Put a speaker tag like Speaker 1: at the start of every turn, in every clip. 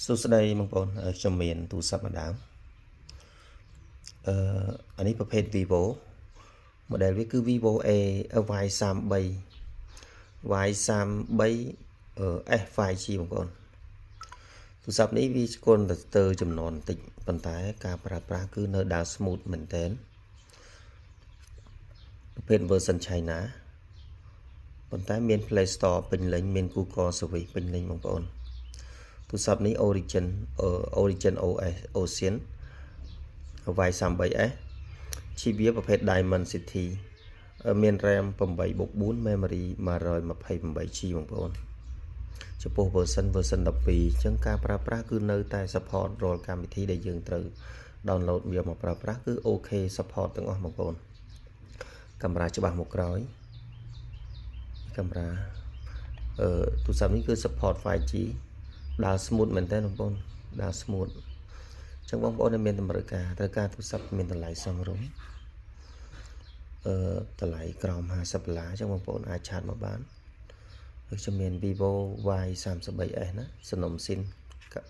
Speaker 1: សួស្តីបងប្អូនខ្ញុំមានទូរស័ព្ទម្ដងអានេះប្រភេទ Vivo model វាគឺ Vivo Y33 Y33 S 5G បងប្អូនទូរស័ព្ទនេះវាស្គាល់ទៅចំនួនបន្តិចប៉ុន្តែការប្រើប្រាស់គឺនៅដើរ smooth មែនទែនប្រភេទ version China ប៉ុន្តែមាន Play Store ពេញលេញមាន Google Service ពេញលេញបងប្អូនទូរស័ព្ទនេះ Origin OS Ocean Y33S ជីបវាប្រភេទ Diamond City មាន RAM 8+4 Memory 128GB បងប្អូនចំពោះ version 12អញ្ចឹងការប្រើប្រាស់គឺនៅតែ support រាល់កម្មវិធីដែលយើងត្រូវ download វាមកប្រើប្រាស់គឺ OK support ទាំងអស់បងប្អូនកាមេរ៉ាច្បាស់មកក្រោយកាមេរ៉ាទូរស័ព្ទនេះគឺ support 5G ដើរ smooth មែនតើបងប្អូនដើរ smooth អញ្ចឹងបងប្អូនដែលមានតម្រូវការត្រូវការទូរស័ព្ទមានតម្លៃសមរម្យតម្លៃក្រោម$50អញ្ចឹងបងប្អូនអាចឆាតមកបានដូចជាមាន Vivo Y33S ណាសំណុំស៊ីន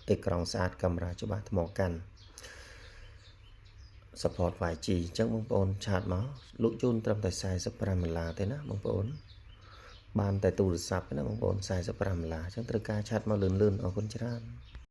Speaker 1: អេក្រង់ស្អាតកាមេរ៉ាច្បាស់ថ្មកាន់ support 5G អញ្ចឹងបងប្អូនឆាតមកលក់ជូនត្រឹមតែ$45ទេណាបងប្អូនបានតែទូរស័ព្ទណាបងប្អូន$45អញ្ចឹងត្រូវការឆាតមកលឿនៗអរគុណច្រើន